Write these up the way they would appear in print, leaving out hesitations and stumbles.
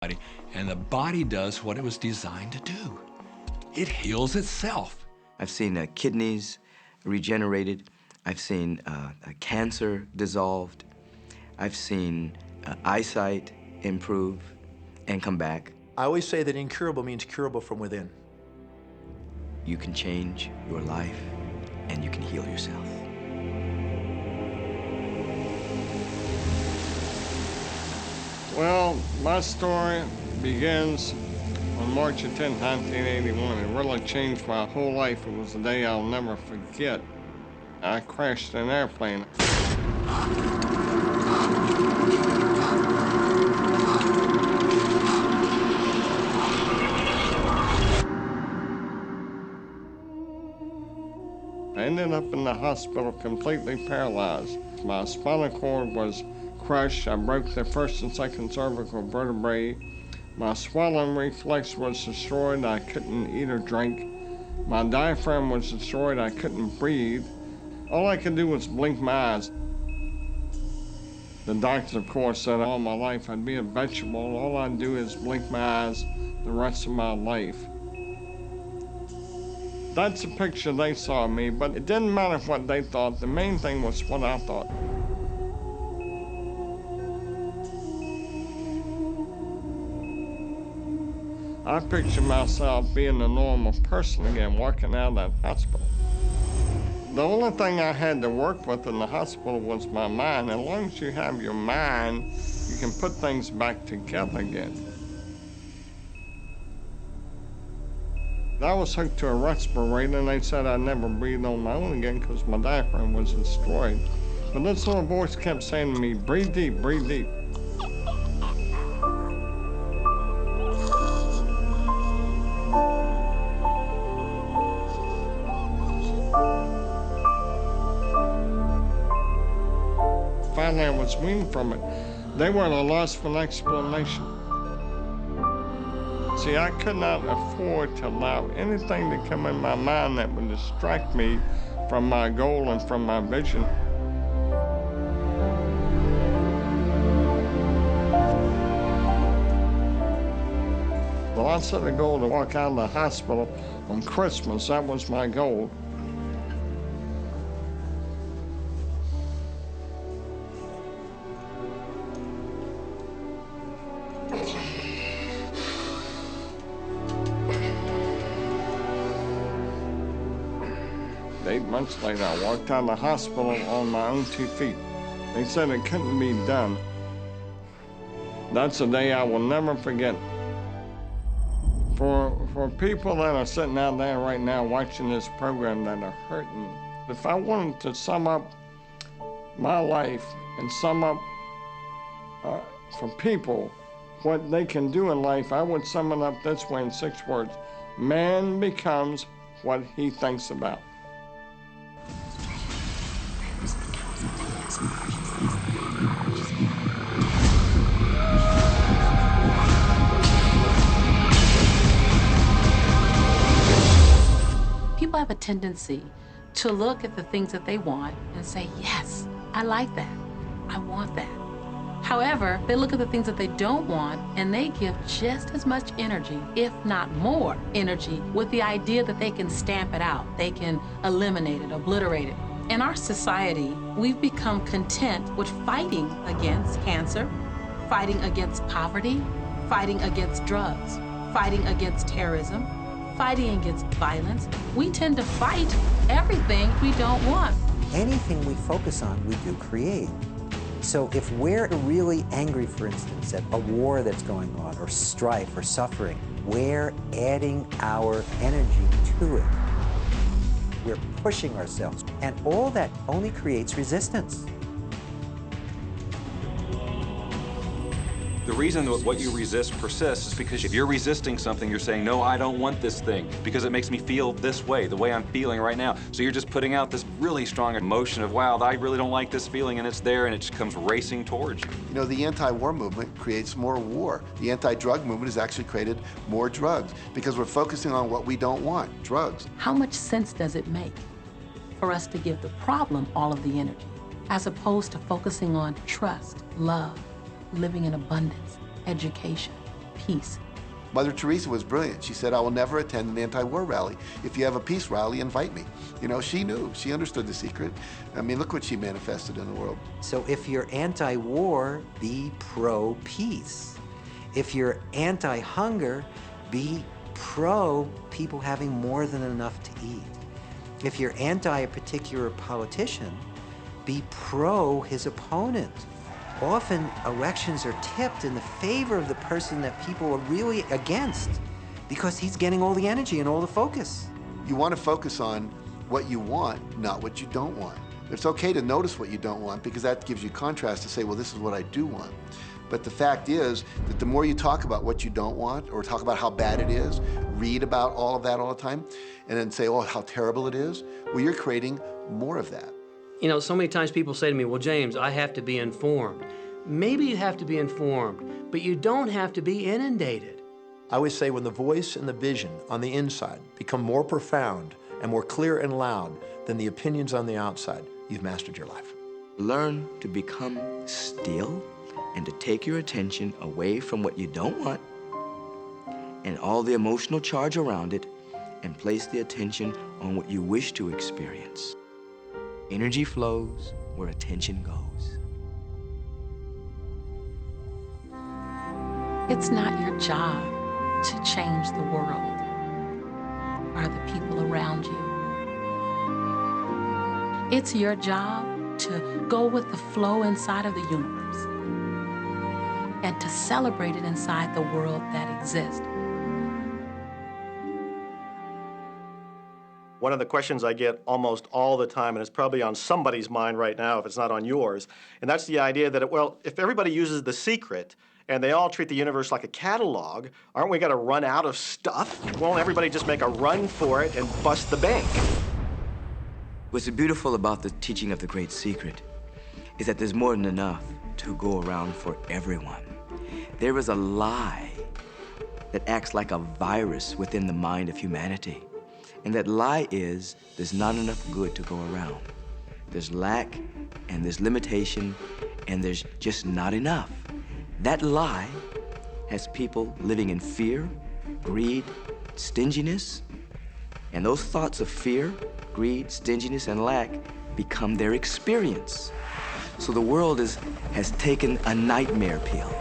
body, and the body does what it was designed to do. It heals itself. I've seen kidneys regenerated. I've seen cancer dissolved. I've seen eyesight improve and come back. I always say that incurable means curable from within. You can change your life and you can heal yourself. Well, my story begins on March 10, 1981. It really changed my whole life. It was a day I'll never forget. I crashed an airplane. I ended up in the hospital completely paralyzed. My spinal cord was crushed. I broke the first and second cervical vertebrae. My swallowing reflex was destroyed. I couldn't eat or drink. My diaphragm was destroyed. I couldn't breathe. All I could do was blink my eyes. The doctors, of course, said all my life I'd be a vegetable. All I'd do is blink my eyes the rest of my life. That's the picture they saw of me, but it didn't matter what they thought. The main thing was what I thought. I pictured myself being a normal person again, walking out of that hospital. The only thing I had to work with in the hospital was my mind. As long as you have your mind, you can put things back together again. I was hooked to a respirator, and they said I'd never breathe on my own again because my diaphragm was destroyed. But this little voice kept saying to me, breathe deep, breathe deep. Finally, I was weaned from it. They were at a loss for an explanation. See, I could not afford to allow anything to come in my mind that would distract me from my goal and from my vision. Well, I set a goal to walk out of the hospital on Christmas. That was my goal. Eight months later, I walked out of the hospital on my own 2 feet. They said it couldn't be done. That's a day I will never forget. For people that are sitting out there right now watching this program that are hurting, if I wanted to sum up my life and sum up for people what they can do in life, I would sum it up this way in 6 words. Man becomes what he thinks about. People have a tendency to look at the things that they want and say, yes, I like that, I want that. However, they look at the things that they don't want and they give just as much energy, if not more energy, with the idea that they can stamp it out, they can eliminate it, obliterate it. In our society, we've become content with fighting against cancer, fighting against poverty, fighting against drugs, fighting against terrorism, fighting against violence. We tend to fight everything we don't want. Anything we focus on, we do create. So if we're really angry, for instance, at a war that's going on, or strife, or suffering, we're adding our energy to it. We're pushing ourselves, and all that only creates resistance. The reason that what you resist persists is because if you're resisting something, you're saying, no, I don't want this thing because it makes me feel this way, the way I'm feeling right now. So you're just putting out this really strong emotion of, wow, I really don't like this feeling, and it's there, and it just comes racing towards you. You know, the anti-war movement creates more war. The anti-drug movement has actually created more drugs because we're focusing on what we don't want, drugs. How much sense does it make for us to give the problem all of the energy, as opposed to focusing on trust, love, living in abundance, education, peace. Mother Teresa was brilliant. She said, I will never attend an anti-war rally. If you have a peace rally, invite me. You know, she knew. She understood the secret. I mean, look what she manifested in the world. So if you're anti-war, be pro-peace. If you're anti-hunger, be pro-people having more than enough to eat. If you're anti a particular politician, be pro his opponent. Often elections are tipped in the favor of the person that people are really against because he's getting all the energy and all the focus. You want to focus on what you want, not what you don't want. It's okay to notice what you don't want because that gives you contrast to say, well, this is what I do want. But the fact is that the more you talk about what you don't want or talk about how bad it is, read about all of that all the time, and then say, oh, how terrible it is, well, you're creating more of that. You know, so many times people say to me, well, James, I have to be informed. Maybe you have to be informed, but you don't have to be inundated. I always say when the voice and the vision on the inside become more profound and more clear and loud than the opinions on the outside, you've mastered your life. Learn to become still and to take your attention away from what you don't want and all the emotional charge around it and place the attention on what you wish to experience. Energy flows where attention goes. It's not your job to change the world or the people around you. It's your job to go with the flow inside of the universe and to celebrate it inside the world that exists. One of the questions I get almost all the time, and it's probably on somebody's mind right now if it's not on yours, and that's the idea that, well, if everybody uses The Secret and they all treat the universe like a catalog, aren't we going to run out of stuff? Won't everybody just make a run for it and bust the bank? What's beautiful about the teaching of the Great Secret is that there's more than enough to go around for everyone. There is a lie that acts like a virus within the mind of humanity. And that lie is there's not enough good to go around. There's lack, and there's limitation, and there's just not enough. That lie has people living in fear, greed, stinginess, and those thoughts of fear, greed, stinginess, and lack become their experience. So the world has taken a nightmare pill.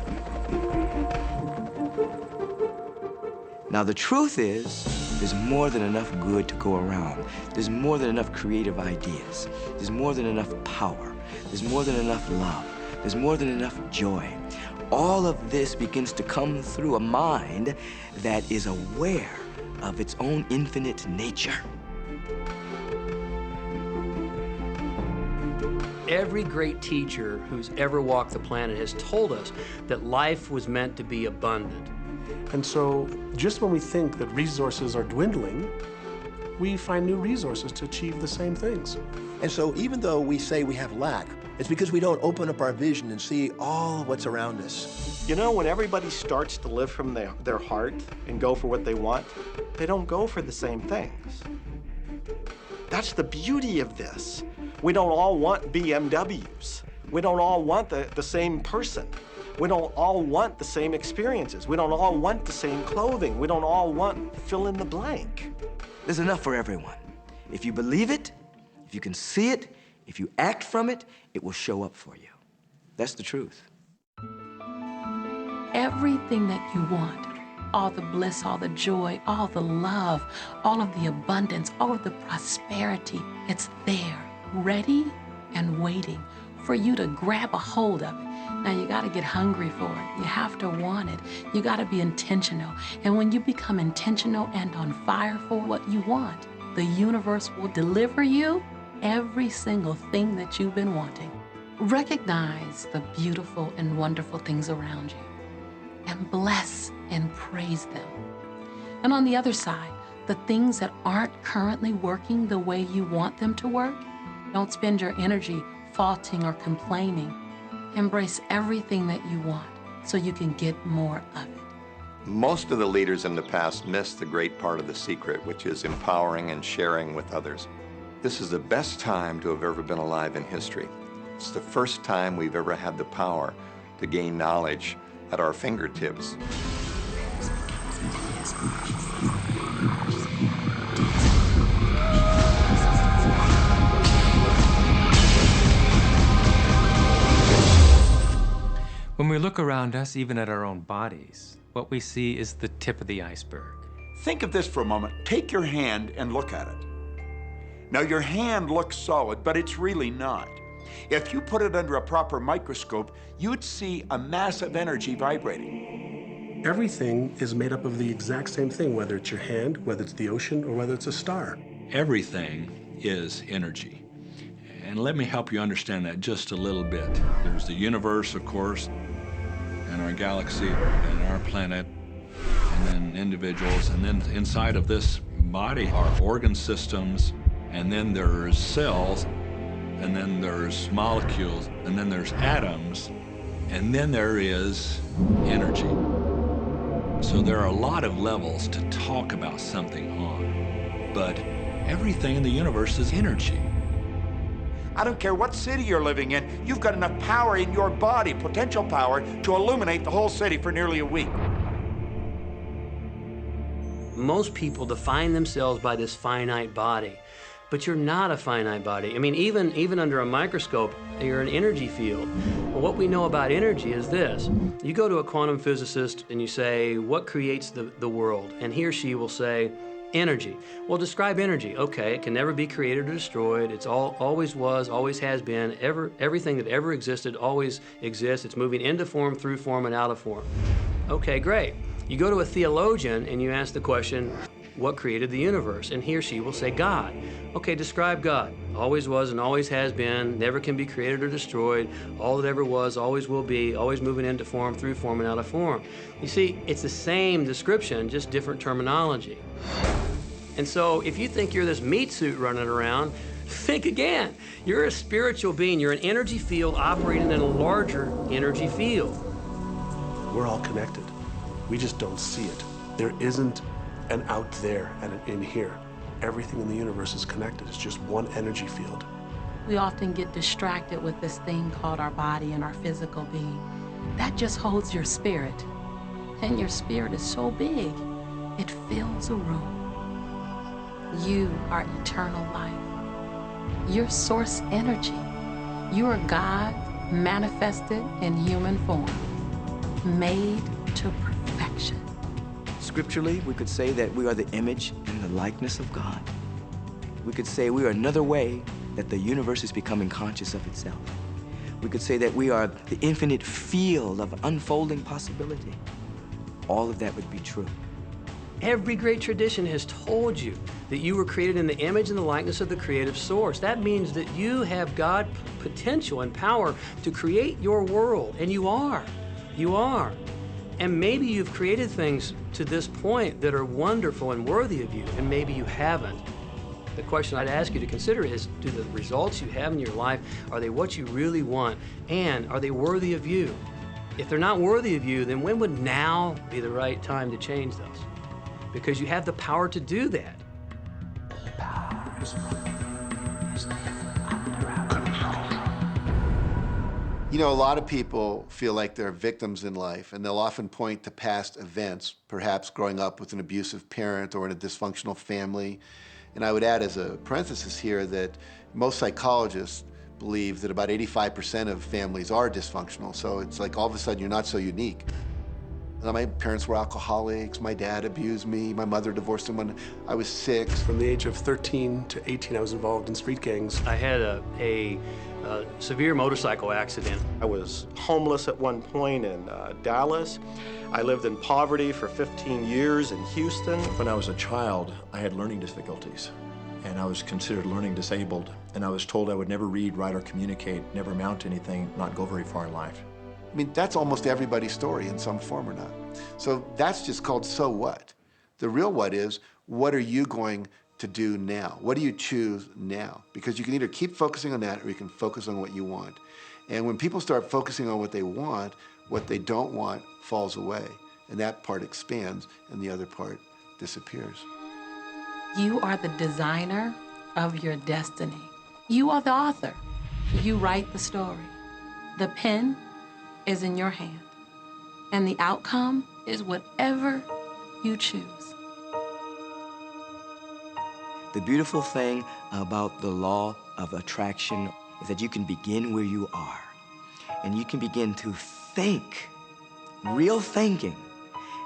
Now the truth is, there's more than enough good to go around. There's more than enough creative ideas. There's more than enough power. There's more than enough love. There's more than enough joy. All of this begins to come through a mind that is aware of its own infinite nature. Every great teacher who's ever walked the planet has told us that life was meant to be abundant. And so just when we think that resources are dwindling, we find new resources to achieve the same things. And so even though we say we have lack, it's because we don't open up our vision and see all what's around us. You know, when everybody starts to live from their heart and go for what they want, they don't go for the same things. That's the beauty of this. We don't all want BMWs. We don't all want the same person. We don't all want the same experiences. We don't all want the same clothing. We don't all want fill in the blank. There's enough for everyone. If you believe it, if you can see it, if you act from it, it will show up for you. That's the truth. Everything that you want, all the bliss, all the joy, all the love, all of the abundance, all of the prosperity, it's there, ready and waiting for you to grab a hold of it. Now you gotta get hungry for it. You have to want it. You gotta be intentional. And when you become intentional and on fire for what you want, the universe will deliver you every single thing that you've been wanting. Recognize the beautiful and wonderful things around you and bless and praise them. And on the other side, the things that aren't currently working the way you want them to work, don't spend your energy faulting or complaining. Embrace everything that you want so you can get more of it. Most of the leaders in the past missed the great part of the secret, which is empowering and sharing with others. This is the best time to have ever been alive in history. It's the first time we've ever had the power to gain knowledge at our fingertips. When we look around us, even at our own bodies, what we see is the tip of the iceberg. Think of this for a moment. Take your hand and look at it. Now, your hand looks solid, but it's really not. If you put it under a proper microscope, you'd see a mass of energy vibrating. Everything is made up of the exact same thing, whether it's your hand, whether it's the ocean, or whether it's a star. Everything is energy. And let me help you understand that just a little bit. There's the universe, of course, and our galaxy, and our planet, and then individuals, and then inside of this body are organ systems, and then there's cells, and then there's molecules, and then there's atoms, and then there is energy. So there are a lot of levels to talk about something on, but everything in the universe is energy. I don't care what city you're living in, you've got enough power in your body, potential power, to illuminate the whole city for nearly a week. Most people define themselves by this finite body, but you're not a finite body. I mean, even under a microscope, you're an energy field. Well, what we know about energy is this. You go to a quantum physicist and you say, what creates the world? And he or she will say, energy. Well, describe energy. Okay, it can never be created or destroyed. It's always was, always has been. Everything that ever existed always exists. It's moving into form, through form, and out of form. Okay, great. You go to a theologian and you ask the question, what created the universe? And he or she will say, God. Okay, describe God. Always was and always has been, never can be created or destroyed, all that ever was, always will be, always moving into form, through form, and out of form. You see, it's the same description, just different terminology. And so if you think you're this meat suit running around, think again. You're a spiritual being. You're an energy field operating in a larger energy field. We're all connected. We just don't see it. There isn't an out there and an in here. Everything in the universe is connected. It's just one energy field. We often get distracted with this thing called our body and our physical being. That just holds your spirit. And your spirit is so big, it fills a room. You are eternal life. You're source energy. You are God manifested in human form, made to perfection. Scripturally, we could say that we are the image and the likeness of God. We could say we are another way that the universe is becoming conscious of itself. We could say that we are the infinite field of unfolding possibility. All of that would be true. Every great tradition has told you that you were created in the image and the likeness of the creative source. That means that you have God potential and power to create your world, and you are. You are. And maybe you've created things to this point that are wonderful and worthy of you, and maybe you haven't. The question I'd ask you to consider is, do the results you have in your life, are they what you really want? And are they worthy of you? If they're not worthy of you, then when would now be the right time to change those? Because you have the power to do that. You know, a lot of people feel like they're victims in life, and they'll often point to past events, perhaps growing up with an abusive parent or in a dysfunctional family. And I would add as a parenthesis here that most psychologists believe that about 85% of families are dysfunctional. So it's like all of a sudden you're not so unique. My parents were alcoholics, my dad abused me, my mother divorced him when I was 6. From the age of 13 to 18, I was involved in street gangs. I had a severe motorcycle accident. I was homeless at one point in Dallas. I lived in poverty for 15 years in Houston. When I was a child, I had learning difficulties, and I was considered learning disabled, and I was told I would never read, write, or communicate, never amount to anything, not go very far in life. I mean, that's almost everybody's story in some form or not. So that's just called so what. The real what is, what are you going to do now? What do you choose now? Because you can either keep focusing on that or you can focus on what you want. And when people start focusing on what they don't want falls away. And that part expands and the other part disappears. You are the designer of your destiny. You are the author. You write the story. The pen is in your hand. And the outcome is whatever You choose. The beautiful thing about the law of attraction is that you can begin where you are, and you can begin to think, real thinking,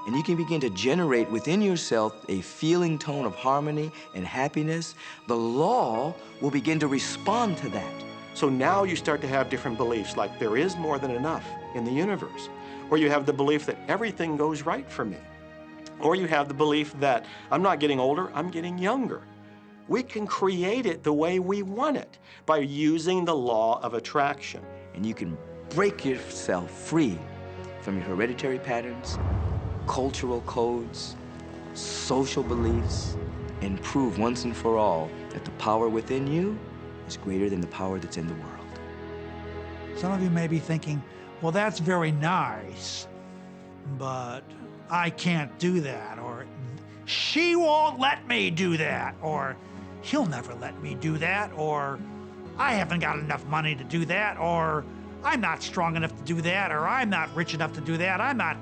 and you can begin to generate within yourself a feeling tone of harmony and happiness. The law will begin to respond to that. So now you start to have different beliefs, like there is more than enough in the universe. Or you have the belief that everything goes right for me. Or you have the belief that I'm not getting older, I'm getting younger. We can create it the way we want it by using the law of attraction. And you can break yourself free from your hereditary patterns, cultural codes, social beliefs, and prove once and for all that the power within you is greater than the power that's in the world. Some of you may be thinking, well, that's very nice, but I can't do that, or she won't let me do that, or he'll never let me do that, or I haven't got enough money to do that, or I'm not strong enough to do that, or I'm not rich enough to do that, I'm not.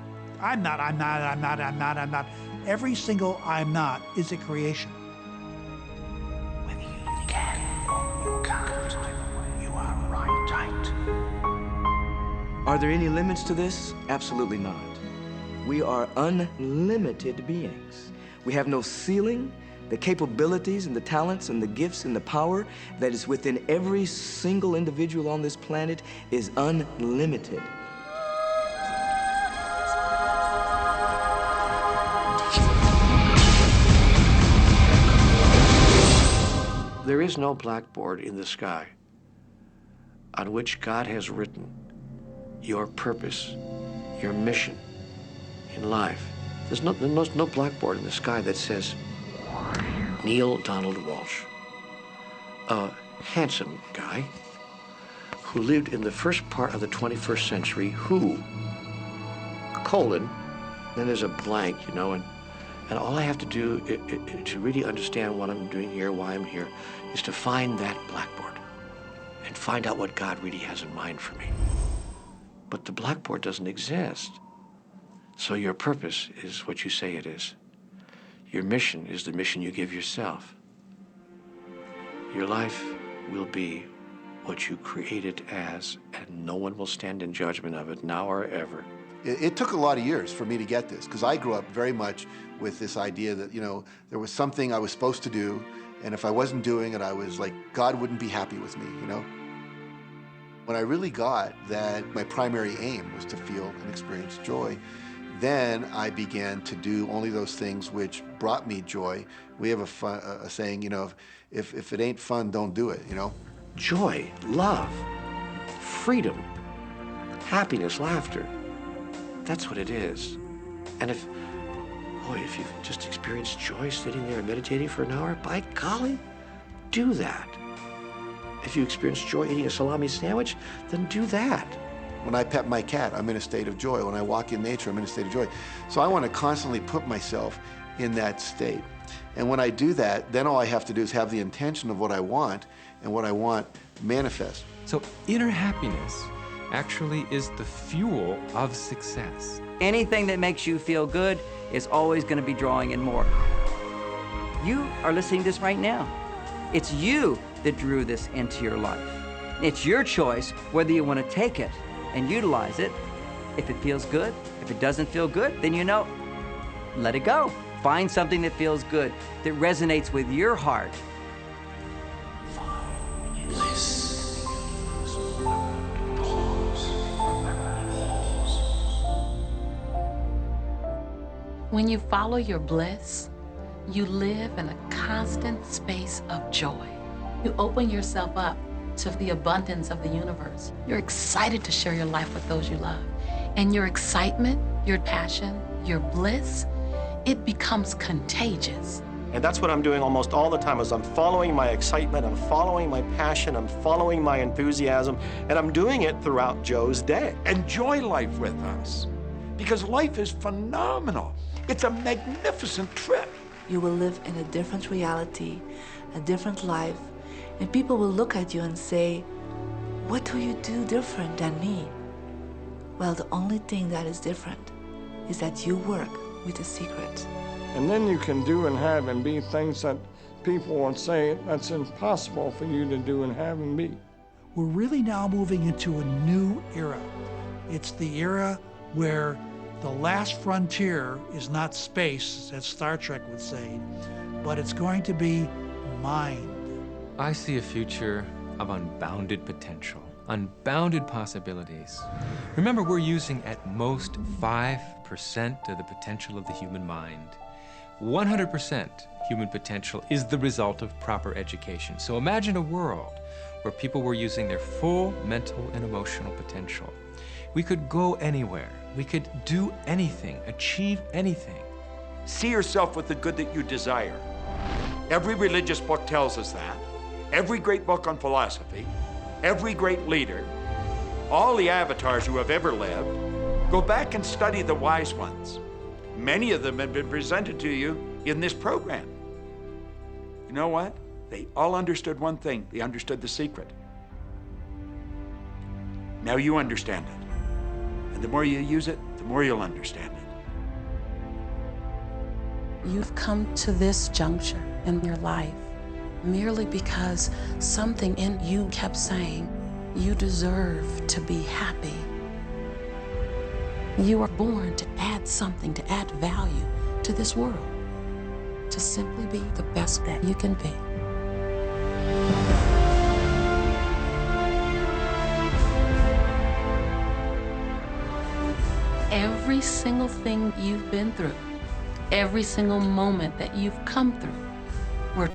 Every single I'm not is a creation. Whether you can or you can't, you are right tight. Are there any limits to this? Absolutely not. We are unlimited beings. We have no ceiling. The capabilities and the talents and the gifts and the power that is within every single individual on this planet is unlimited. There is no blackboard in the sky on which God has written your purpose, your mission in life. There's no blackboard in the sky that says, Neil Donald Walsh, a handsome guy who lived in the first part of the 21st century, who, colon, then there's a blank, you know, and all I have to do to really understand what I'm doing here, why I'm here, is to find that blackboard and find out what God really has in mind for me. But the blackboard doesn't exist. So your purpose is what you say it is. Your mission is the mission you give yourself. Your life will be what you create it as, and no one will stand in judgment of it now or ever. It took a lot of years for me to get this, because I grew up very much with this idea that, you know, there was something I was supposed to do, and if I wasn't doing it, I was like, God wouldn't be happy with me, you know? When I really got that my primary aim was to feel and experience joy, then I began to do only those things which brought me joy. We have a saying, you know, if it ain't fun, don't do it, you know? Joy, love, freedom, happiness, laughter. That's what it is. And if you've just experienced joy sitting there and meditating for an hour, by golly, do that. If you experience joy eating a salami sandwich, then do that. When I pet my cat, I'm in a state of joy. When I walk in nature, I'm in a state of joy. So I want to constantly put myself in that state. And when I do that, then all I have to do is have the intention of what I want, and what I want manifest. So inner happiness actually is the fuel of success. Anything that makes you feel good is always going to be drawing in more. You are listening to this right now. It's you that drew this into your life. It's your choice whether you want to take it and utilize it. If it feels good, if it doesn't feel good, then you know, let it go. Find something that feels good, that resonates with your heart. When you follow your bliss, you live in a constant space of joy. You open yourself up to the abundance of the universe. You're excited to share your life with those you love. And your excitement, your passion, your bliss, it becomes contagious. And that's what I'm doing almost all the time, is I'm following my excitement, I'm following my passion, I'm following my enthusiasm, and I'm doing it throughout Joe's day. Enjoy life with us, because life is phenomenal. It's a magnificent trip. You will live in a different reality, a different life, and people will look at you and say, what do you do different than me? Well, the only thing that is different is that you work with a secret. And then you can do and have and be things that people would say that's impossible for you to do and have and be. We're really now moving into a new era. It's the era where the last frontier is not space, as Star Trek would say, but it's going to be mind. I see a future of unbounded potential, unbounded possibilities. Remember, we're using at most 5% of the potential of the human mind. 100% human potential is the result of proper education. So imagine a world where people were using their full mental and emotional potential. We could go anywhere. We could do anything, achieve anything. See yourself with the good that you desire. Every religious book tells us that. Every great book on philosophy, every great leader, all the avatars who have ever lived. Go back and study the wise ones. Many of them have been presented to you in this program. You know what? They all understood one thing. They understood the secret. Now you understand it. And the more you use it, the more you'll understand it. You've come to this juncture in your life merely because something in you kept saying, you deserve to be happy. You are born to add something, to add value to this world, to simply be the best that you can be. Every single thing you've been through, every single moment that you've come through,